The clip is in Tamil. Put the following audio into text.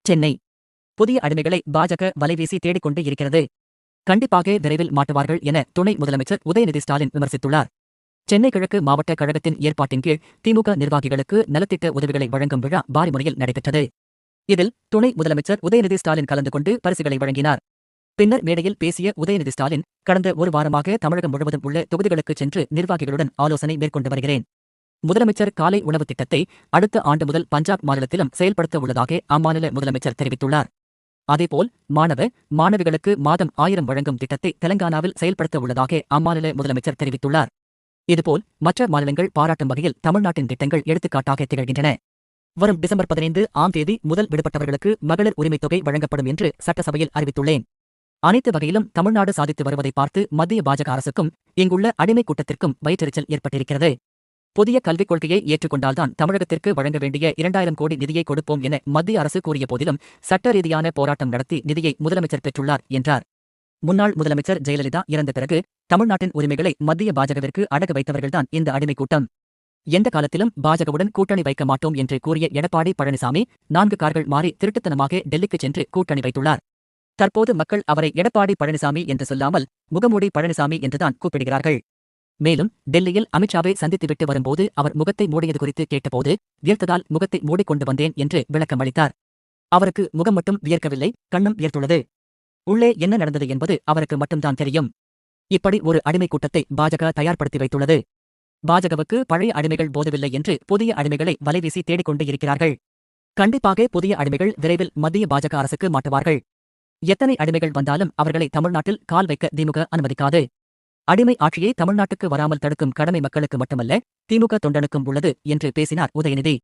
சென்னை புதிய அடிமைகளை பாஜக வலைவீசி தேடிக்கொண்டு இருக்கிறது. கண்டிப்பாக விரைவில் மாட்டுவார்கள் என துணை முதலமைச்சர் உதயநிதி ஸ்டாலின் விமர்சித்துள்ளார். சென்னை கிழக்கு மாவட்ட கழகத்தின் ஏற்பாட்டின் கீழ் திமுக நிர்வாகிகளுக்கு நலத்திட்ட உதவிகளை வழங்கும் விழா பாரிமுனையில் நடைபெற்றது. இதில் துணை முதலமைச்சர் உதயநிதி ஸ்டாலின் கலந்து கொண்டு பரிசுகளை வழங்கினார். பின்னர் மேடையில் பேசிய உதயநிதி ஸ்டாலின், கடந்த ஒரு வாரமாக தமிழகம் முழுவதும் உள்ள தொகுதிகளுக்கு சென்று நிர்வாகிகளுடன் ஆலோசனை மேற்கொண்டு வருகிறேன். முதலமைச்சர் காலை உணவு திட்டத்தை அடுத்த ஆண்டு முதல் பஞ்சாப் மாநிலத்திலும் செயல்படுத்த உள்ளதாக அம்மாநில முதலமைச்சர் தெரிவித்துள்ளார். அதேபோல் மாணவிகளுக்கு மாதம் 1000 வழங்கும் திட்டத்தை தெலங்கானாவில் செயல்படுத்த உள்ளதாக அம்மாநில முதலமைச்சர் தெரிவித்துள்ளார். இதுபோல் மற்ற மாநிலங்கள் பாராட்டும் வகையில் தமிழ்நாட்டின் திட்டங்கள் எடுத்துக்காட்டாக திகழ்கின்றன. வரும் டிசம்பர் 15ஆம் தேதி முதல் விடுபட்டவர்களுக்கு மகளிர் உரிமைத் தொகை வழங்கப்படும் என்று சட்டசபையில் அறிவித்துள்ளேன். அனைத்து வகையிலும் தமிழ்நாடு சாதித்து வருவதை பார்த்து மத்திய பாஜக அரசுக்கும் இங்குள்ள அடிமைக் கூட்டத்திற்கும் வயிற்றெரிச்சல் ஏற்பட்டிருக்கிறது. புதிய கல்விக் கொள்கையை ஏற்றுக்கொண்டால்தான் தமிழகத்திற்கு வழங்க வேண்டிய 2000 கோடி நிதியை கொடுப்போம் என மத்திய அரசு கூறிய போதிலும் சட்ட ரீதியான போராட்டம் நடத்தி நிதியை முதலமைச்சர் பெற்றுள்ளார் என்றார். முன்னாள் முதலமைச்சர் ஜெயலலிதா இறந்த பிறகு தமிழ்நாட்டின் உரிமைகளை மத்திய பாஜகவிற்கு அடகு வைத்தவர்கள்தான் இந்த அடிமைக் கூட்டம். எந்த காலத்திலும் பாஜகவுடன் கூட்டணி வைக்க மாட்டோம் என்று கூறிய எடப்பாடி பழனிசாமி 4 கார்கள் மாறி திருட்டுத்தனமாக டெல்லிக்கு சென்று கூட்டணி வைத்துள்ளார். தற்போது மக்கள் அவரை எடப்பாடி பழனிசாமி என்று சொல்லாமல் முகமூடி பழனிசாமி என்றுதான் கூப்பிடுகிறார்கள். மேலும் டெல்லியில் அமித்ஷாவை சந்தித்துவிட்டு வரும்போது அவர் முகத்தை மூடியது குறித்து கேட்டபோது, வியர்த்ததால் முகத்தை மூடிக்கொண்டு வந்தேன் என்று விளக்கம் அளித்தார். அவருக்கு முகம் மட்டும் வியர்க்கவில்லை, கண்ணும் வியர்த்துள்ளது. உள்ளே என்ன நடந்தது என்பது அவருக்கு மட்டும்தான் தெரியும். இப்படி ஒரு அடிமைக் கூட்டத்தை பாஜக தயார்படுத்தி வைத்துள்ளது. பாஜகவுக்கு பழைய அடிமைகள் போதவில்லை என்று புதிய அடிமைகளை வலைவீசி தேடிக்கொண்டு இருக்கிறார்கள். கண்டிப்பாக புதிய அடிமைகள் விரைவில் மத்திய பாஜக அரசுக்கு மாட்டுவார்கள். எத்தனை அடிமைகள் வந்தாலும் அவர்களை தமிழ்நாட்டில் கால் வைக்க திமுக அனுமதிக்காது. அடிமை ஆட்சியை தமிழ்நாட்டுக்கு வராமல் தடுக்கும் கடமை மக்களுக்கு மட்டுமல்ல, திமுக தொண்டனுக்கும் உள்ளது என்று பேசினார் உதயநிதி.